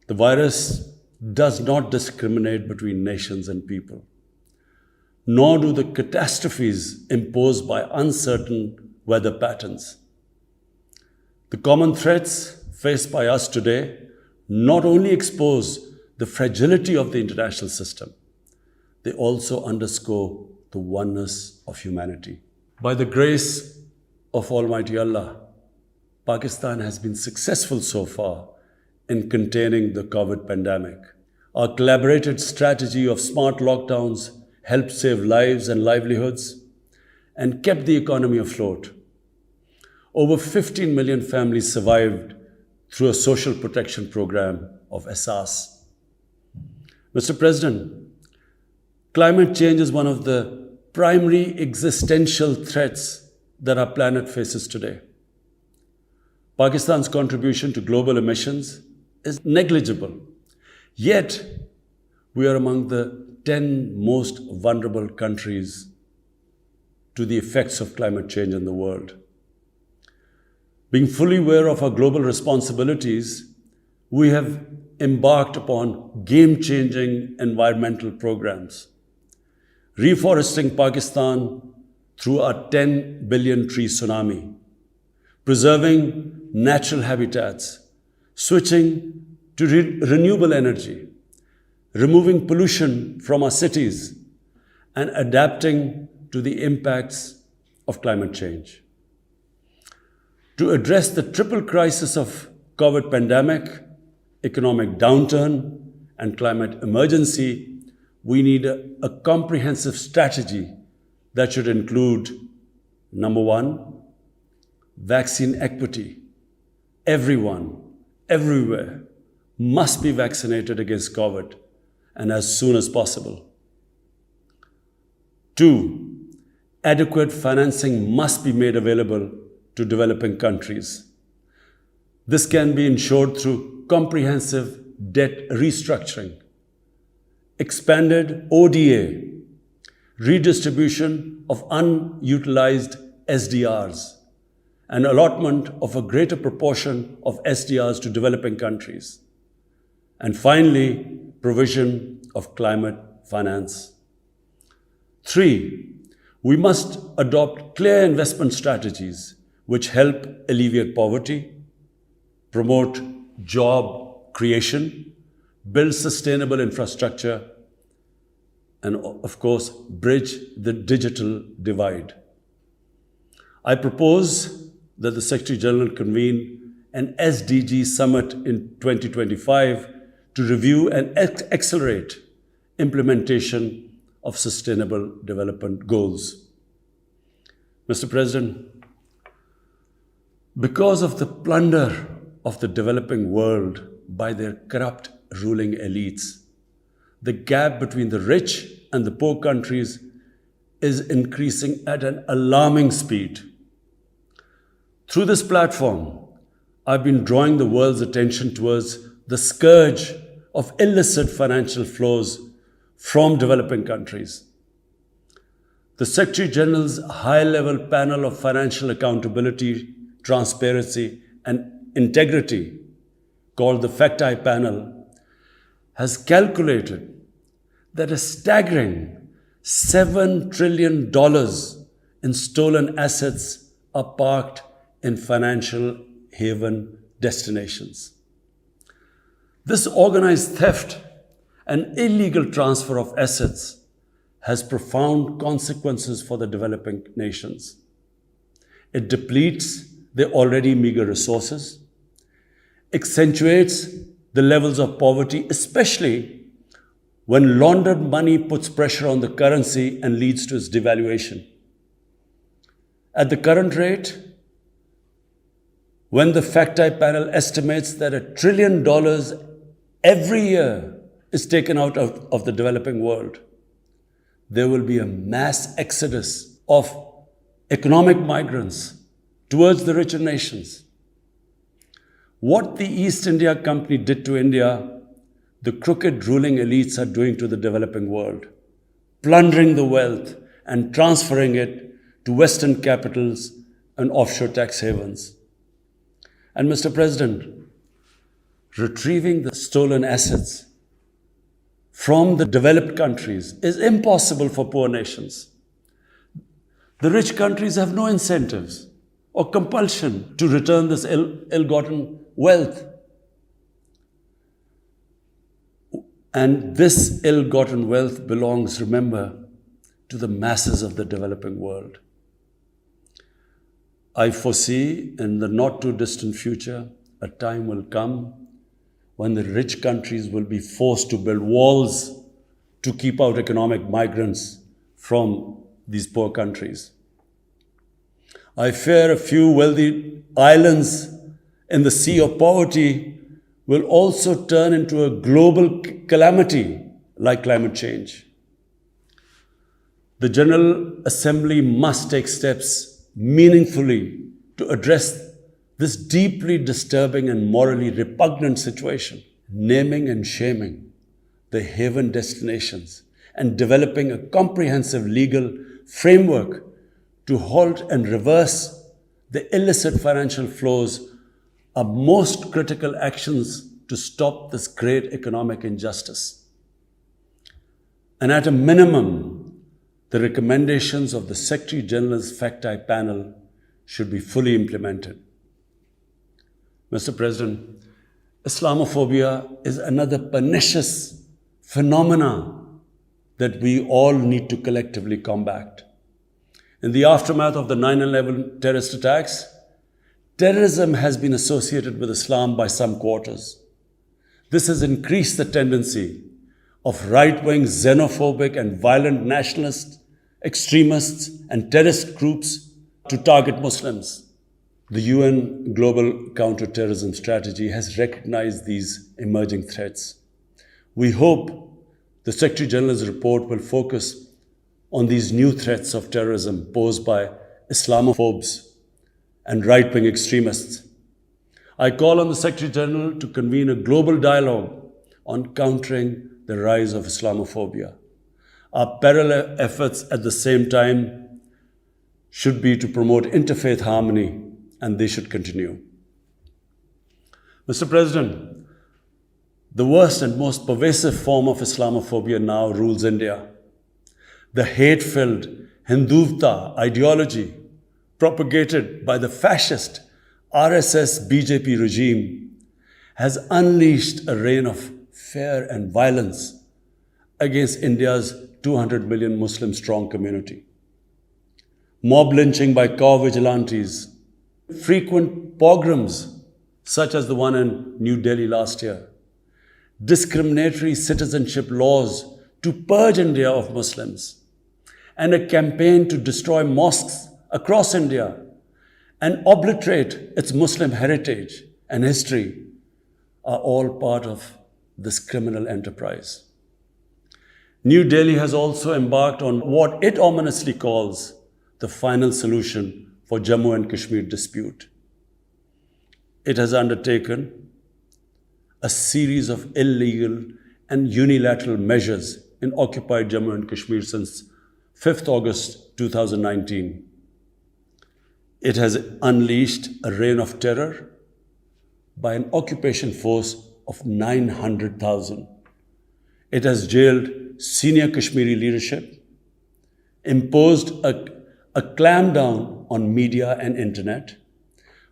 The virus does not discriminate between nations and people, nor do the catastrophes imposed by uncertain weather patterns. The common threats faced by us today not only expose the fragility of the international system, they also underscore the oneness of humanity. By the grace of Almighty Allah, Pakistan has been successful so far in containing the COVID pandemic. Our collaborated strategy of smart lockdowns helped save lives and livelihoods and kept the economy afloat. Over 15 million families survived through a social protection program of Asas. Mr. President, climate change is one of the primary existential threats that our planet faces today. Pakistan's contribution to global emissions is negligible, yet we are among the 10 most vulnerable countries to the effects of climate change in the world. Being fully aware of our global responsibilities, we have embarked upon game-changing environmental programs, reforesting Pakistan through our 10 billion tree tsunami, preserving natural habitats, switching to renewable energy, removing pollution from our cities, and adapting to the impacts of climate change. To address the triple crisis of COVID pandemic, economic downturn, and climate emergency, we need a comprehensive strategy that should include, number one, vaccine equity. Everyone, everywhere, must be vaccinated against COVID, and as soon as possible. 2, adequate financing must be made available to developing countries. This can be ensured through comprehensive debt restructuring, expanded ODA, redistribution of unutilized SDRs, and allotment of a greater proportion of SDRs to developing countries. And finally, provision of climate finance. 3, we must adopt clear investment strategies which help alleviate poverty, promote job creation, build sustainable infrastructure, and of course, bridge the digital divide. I propose that the Secretary General convene an SDG summit in 2025 to review and accelerate implementation of Sustainable Development Goals. Mr. President, because of the plunder of the developing world by their corrupt ruling elites, the gap between the rich and the poor countries is increasing at an alarming speed. Through this platform, I've been drawing the world's attention towards the scourge of illicit financial flows from developing countries. The Secretary General's high-level panel of financial accountability, transparency, and integrity, called the FACT-I panel, has calculated that a staggering $7 trillion in stolen assets are parked in financial haven destinations. This organized theft and illegal transfer of assets has profound consequences for the developing nations. It depletes their already meager resources, accentuates the levels of poverty, especially when laundered money puts pressure on the currency and leads to its devaluation. At the current rate, when the FACT-I panel estimates that $1 trillion every year is taken out of the developing world, there will be a mass exodus of economic migrants towards the richer nations. What the East India Company did to India, the crooked ruling elites are doing to the developing world, plundering the wealth and transferring it to Western capitals and offshore tax havens. And Mr. President, retrieving the stolen assets from the developed countries is impossible for poor nations. The rich countries have no incentives or compulsion to return this ill-gotten wealth. And this ill-gotten wealth belongs, remember, to the masses of the developing world. I foresee in the not too distant future, a time will come when the rich countries will be forced to build walls to keep out economic migrants from these poor countries. I fear a few wealthy islands in the sea of poverty will also turn into a global calamity like climate change. The General Assembly must take steps meaningfully to address this deeply disturbing and morally repugnant situation, naming and shaming the haven destinations and developing a comprehensive legal framework to halt and reverse the illicit financial flows are most critical actions to stop this great economic injustice. And at a minimum, the recommendations of the Secretary General's FACTI panel should be fully implemented. Mr. President, Islamophobia is another pernicious phenomenon that we all need to collectively combat. In the aftermath of the 9/11 terrorist attacks, terrorism has been associated with Islam by some quarters. This has increased the tendency of right-wing, xenophobic and violent nationalists, extremists and terrorist groups to target Muslims. The UN Global Counter-Terrorism Strategy has recognized these emerging threats. We hope the Secretary General's report will focus on these new threats of terrorism posed by Islamophobes and right-wing extremists. I call on the Secretary General to convene a global dialogue on countering the rise of Islamophobia. Our parallel efforts at the same time should be to promote interfaith harmony, and they should continue. Mr. President, the worst and most pervasive form of Islamophobia now rules India. The hate-filled Hindutva ideology propagated by the fascist RSS BJP regime has unleashed a reign of fear and violence against India's 200 million Muslim strong community. Mob lynching by cow vigilantes, frequent pogroms such as the one in New Delhi last year, discriminatory citizenship laws to purge India of Muslims, and a campaign to destroy mosques across India and obliterate its Muslim heritage and history are all part of this criminal enterprise. New Delhi has also embarked on what it ominously calls the final solution for Jammu and Kashmir dispute. It has undertaken a series of illegal and unilateral measures in occupied Jammu and Kashmir since 5th August 2019. It has unleashed a reign of terror by an occupation force of 900,000. It has jailed senior Kashmiri leadership, imposed a clampdown on media and internet,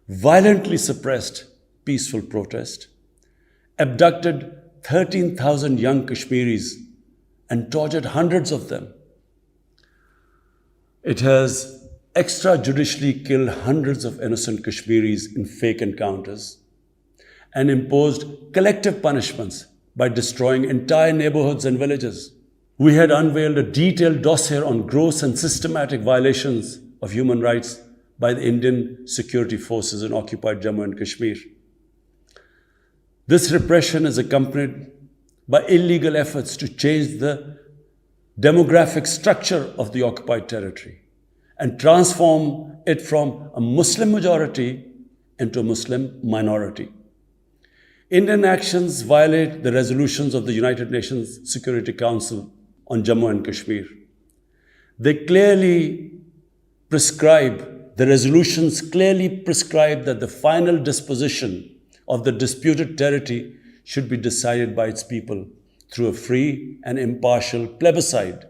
violently suppressed peaceful protest, abducted 13,000 young Kashmiris and tortured hundreds of them. It has extrajudicially killed hundreds of innocent Kashmiris in fake encounters and imposed collective punishments by destroying entire neighborhoods and villages. We had unveiled a detailed dossier on gross and systematic violations of human rights by the Indian security forces in occupied Jammu and Kashmir. This repression is accompanied by illegal efforts to change the demographic structure of the occupied territory and transform it from a Muslim majority into a Muslim minority. Indian actions violate the resolutions of the United Nations Security Council on Jammu and Kashmir. The resolutions clearly prescribe that the final disposition of the disputed territory should be decided by its people through a free and impartial plebiscite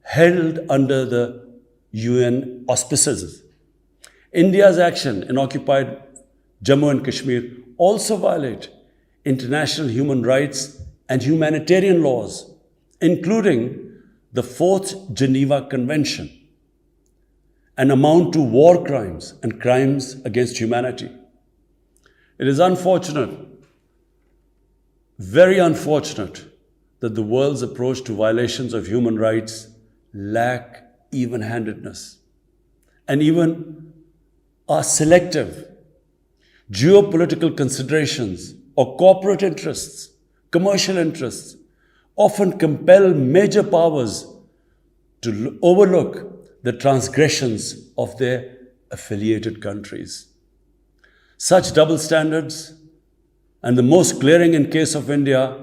held under the UN auspices. India's action in occupied Jammu and Kashmir also violate international human rights and humanitarian laws, including the Fourth Geneva Convention, and amount to war crimes and crimes against humanity. It is unfortunate, very unfortunate, that the world's approach to violations of human rights lack even-handedness and even are selective. Geopolitical considerations or corporate interests, commercial interests, often compel major powers to overlook the transgressions of their affiliated countries. Such double standards, and the most glaring in case of India,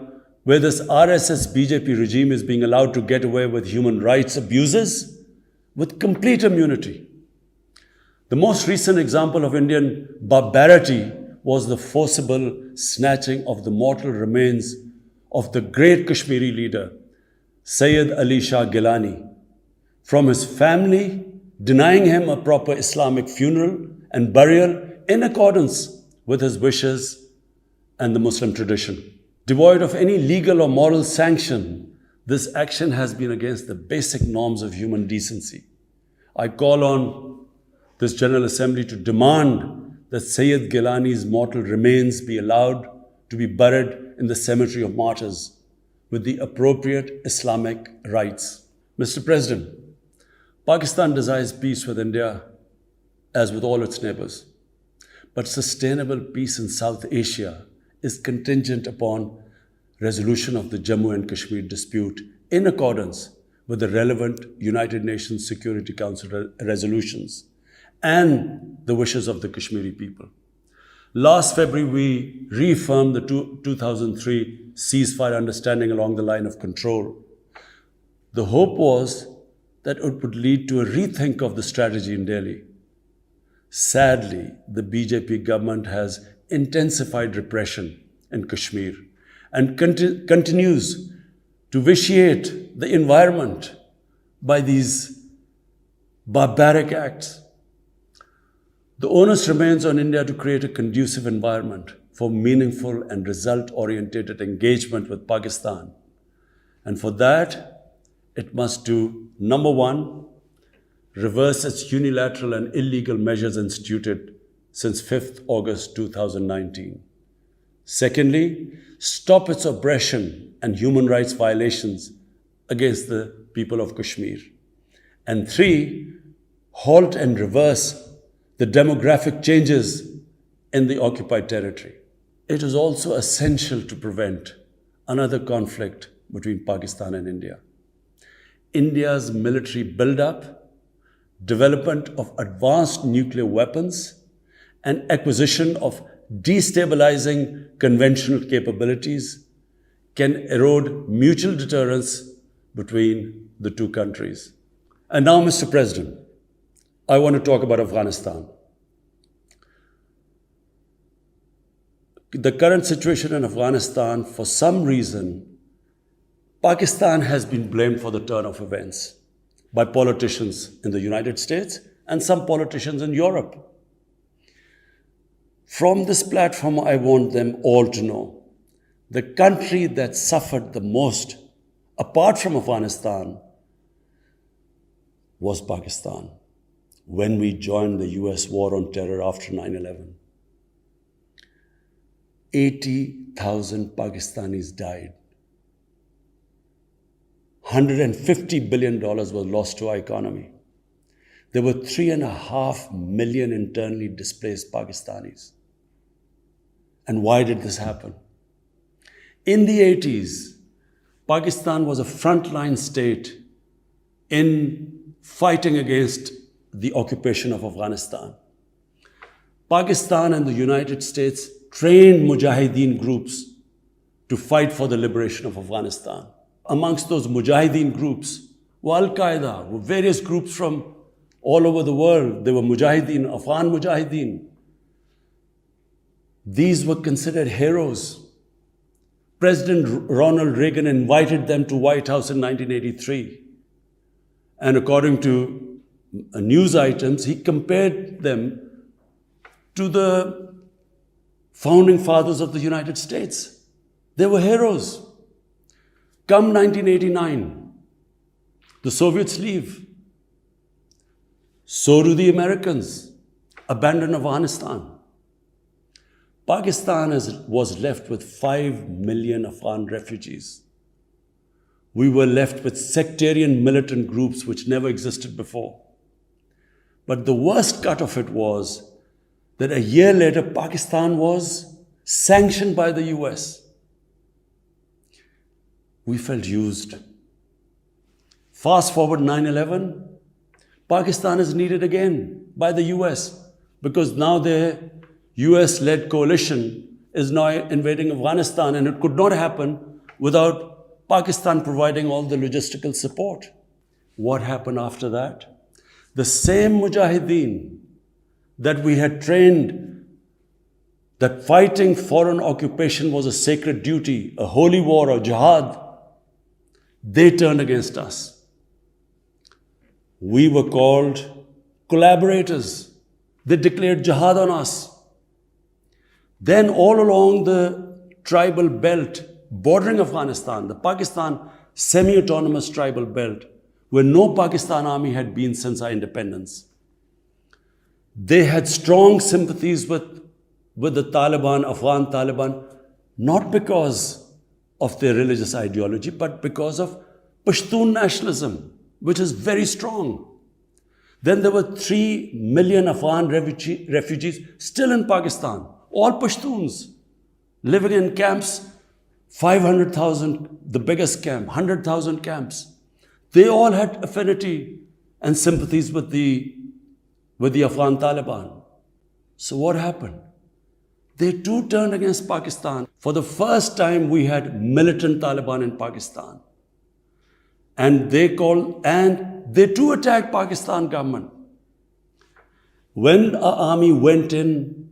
where this RSS BJP regime is being allowed to get away with human rights abuses with complete immunity. The most recent example of Indian barbarity was the forcible snatching of the mortal remains of the great Kashmiri leader, Sayyid Ali Shah Gilani, from his family, denying him a proper Islamic funeral and burial in accordance with his wishes and the Muslim tradition. Devoid of any legal or moral sanction, this action has been against the basic norms of human decency. I call on this General Assembly to demand that Sayyid Gilani's mortal remains be allowed to be buried in the cemetery of martyrs with the appropriate Islamic rites. Mr. President, Pakistan desires peace with India as with all its neighbors. But sustainable peace in South Asia is contingent upon resolution of the Jammu and Kashmir dispute in accordance with the relevant United Nations Security Council resolutions and the wishes of the Kashmiri people. Last February, we reaffirmed the 2003 ceasefire understanding along the line of control. The hope was that it would lead to a rethink of the strategy in Delhi. Sadly, the BJP government has intensified repression in Kashmir and continues to vitiate the environment by these barbaric acts. The onus remains on India to create a conducive environment for meaningful and result-oriented engagement with Pakistan. And for that, it must do, number one, reverse its unilateral and illegal measures instituted since 5th August 2019. Secondly, stop its oppression and human rights violations against the people of Kashmir. And three, halt and reverse the demographic changes in the occupied territory. It is also essential to prevent another conflict between Pakistan and India. India's military buildup, development of advanced nuclear weapons, and acquisition of destabilizing conventional capabilities can erode mutual deterrence between the two countries. And now, Mr. President, I want to talk about Afghanistan. The current situation in Afghanistan, for some reason, Pakistan has been blamed for the turn of events by politicians in the United States and some politicians in Europe. From this platform, I want them all to know the country that suffered the most, apart from Afghanistan, was Pakistan when we joined the US war on terror after 9/11. 80,000 Pakistanis died. $150 billion was lost to our economy. There were 3.5 million internally displaced Pakistanis. And why did this happen? In the 80s, Pakistan was a frontline state in fighting against the occupation of Afghanistan. Pakistan and the United States trained Mujahideen groups to fight for the liberation of Afghanistan. Amongst those Mujahideen groups were Al-Qaeda, were various groups from all over the world. There were Mujahideen, Afghan Mujahideen. These were considered heroes. President Ronald Reagan invited them to White House in 1983. And according to news items, he compared them to the founding fathers of the United States. They were heroes. Come 1989, the Soviets leave. So do the Americans, abandon Afghanistan. Pakistan was left with 5 million Afghan refugees. We were left with sectarian militant groups which never existed before. But the worst cut of it was that a year later, Pakistan was sanctioned by the US. We felt used. Fast forward 9/11, Pakistan is needed again by the US because now their US-led coalition is now invading Afghanistan, and it could not happen without Pakistan providing all the logistical support. What happened after that? The same mujahideen that we had trained that fighting foreign occupation was a sacred duty, a holy war, or jihad, they turned against us. We were called collaborators. They declared jihad on us. Then all along the tribal belt bordering Afghanistan, the Pakistan semi-autonomous tribal belt, where no Pakistan army had been since our independence, they had strong sympathies with the Taliban, Afghan Taliban, not because of their religious ideology, but because of Pashtun nationalism, which is very strong. Then there were 3 million Afghan refugees still in Pakistan, all Pashtuns, living in camps, 500,000, the biggest camp, 100,000 camps. They all had affinity and sympathies with the Afghan Taliban. So what happened? They too turned against Pakistan. For the first time, we had militant Taliban in Pakistan. And they too attacked Pakistan government. When our army went in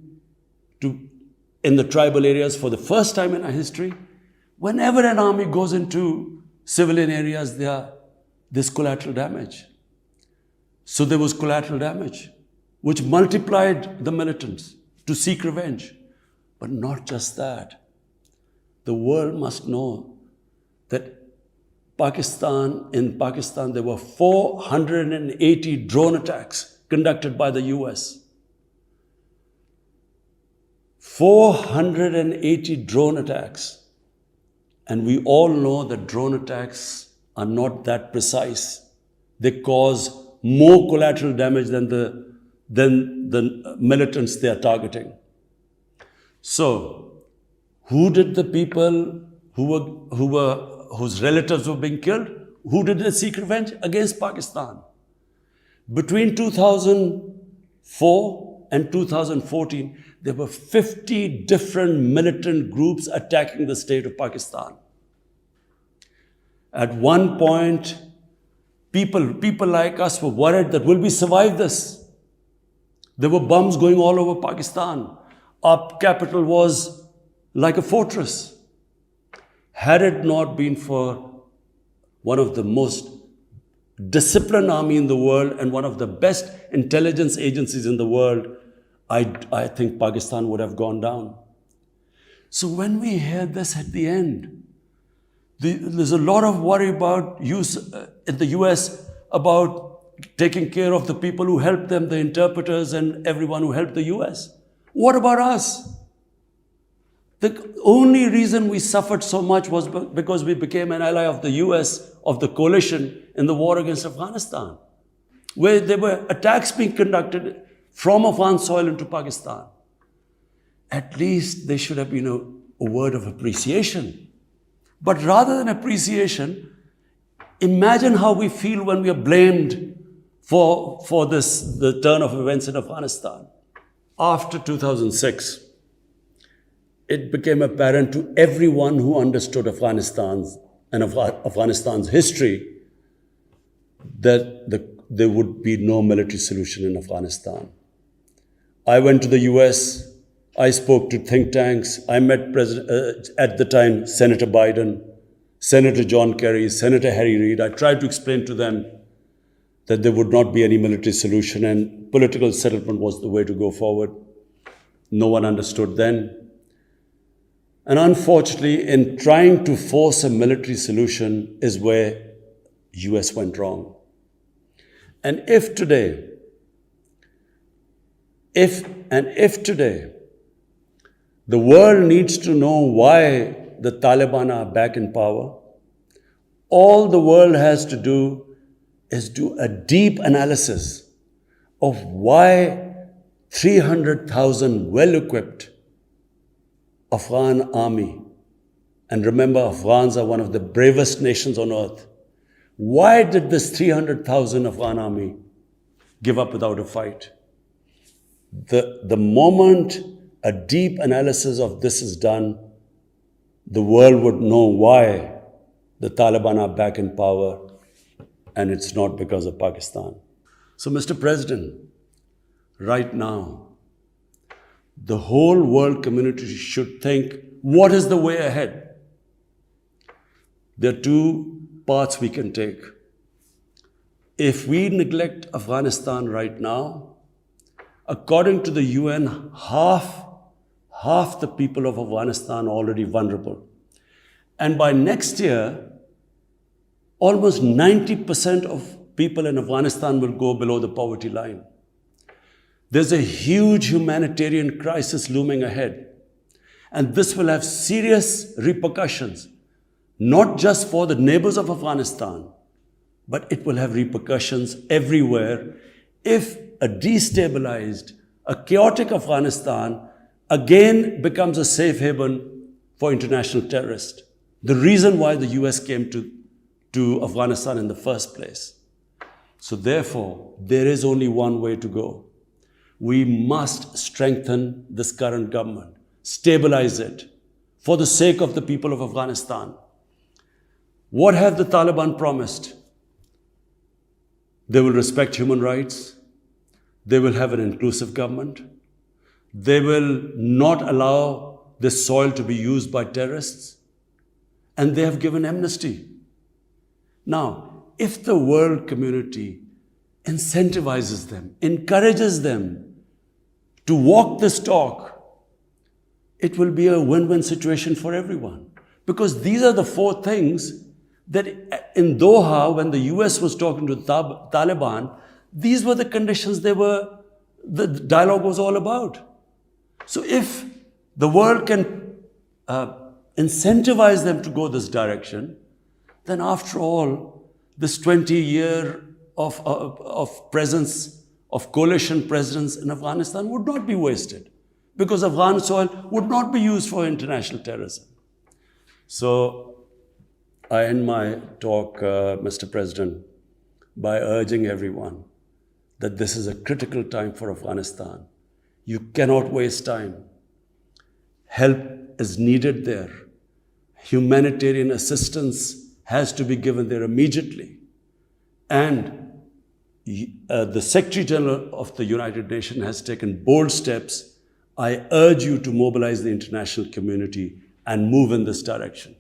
the tribal areas for the first time in our history, whenever an army goes into civilian areas, there's collateral damage. So there was collateral damage, which multiplied the militants to seek revenge. But not just that. The world must know that in Pakistan, there were 480 drone attacks conducted by the US. 480 drone attacks. And we all know that drone attacks are not that precise. They cause more collateral damage than the militants they are targeting. So, who did the people whose relatives were being killed? Who did they seek revenge? Against Pakistan. Between 2004 and 2014, there were 50 different militant groups attacking the state of Pakistan. At one point, people like us were worried that will we survive this? There were bombs going all over Pakistan. Our capital was like a fortress. Had it not been for one of the most disciplined army in the world and one of the best intelligence agencies in the world, I think Pakistan would have gone down. So when we hear this at the end, there's a lot of worry about in the US about taking care of the people who helped them, the interpreters and everyone who helped the US. What about us? The only reason we suffered so much was because we became an ally of the US, of the coalition in the war against Afghanistan, where there were attacks being conducted from Afghan soil into Pakistan. At least there should have been a word of appreciation. But rather than appreciation, imagine how we feel when we are blamed for the turn of events in Afghanistan. After 2006, it became apparent to everyone who understood Afghanistan's history that there would be no military solution in Afghanistan. I went to the US I spoke to think tanks. I met at the time Senator Biden, Senator John Kerry, Senator Harry Reid. I tried to explain to them that there would not be any military solution and political settlement was the way to go forward. No one understood then. And unfortunately, in trying to force a military solution is where US went wrong. And if today, the world needs to know why the Taliban are back in power, all the world has to do is do a deep analysis of why 300,000 well-equipped Afghan army, and remember, Afghans are one of the bravest nations on earth. Why did this 300,000 Afghan army give up without a fight? The moment a deep analysis of this is done, the world would know why the Taliban are back in power, and it's not because of Pakistan. So, Mr. President, right now, the whole world community should think, what is the way ahead? There are two paths we can take. If we neglect Afghanistan right now, according to the UN, half the people of Afghanistan are already vulnerable. And by next year, almost 90% of people in Afghanistan will go below the poverty line. There's a huge humanitarian crisis looming ahead. And this will have serious repercussions, not just for the neighbors of Afghanistan, but it will have repercussions everywhere if a destabilized, a chaotic Afghanistan again becomes a safe haven for international terrorists. The reason why the US came to Afghanistan in the first place. So therefore, there is only one way to go. We must strengthen this current government, stabilize it, for the sake of the people of Afghanistan. What have the Taliban promised? They will respect human rights. They will have an inclusive government. They will not allow this soil to be used by terrorists. And they have given amnesty. Now, if the world community incentivizes them, encourages them to walk this talk, it will be a win-win situation for everyone. Because these are the four things that in Doha, when the US was talking to the Taliban, these were the conditions the dialogue was all about. So if the world can incentivize them to go this direction, then after all, this 20-year of presence, of coalition presence in Afghanistan would not be wasted, because Afghan soil would not be used for international terrorism. So I end my talk, Mr. President, by urging everyone that this is a critical time for Afghanistan. You cannot waste time. Help is needed there. Humanitarian assistance has to be given there immediately. And the Secretary General of the United Nations has taken bold steps. I urge you to mobilize the international community and move in this direction.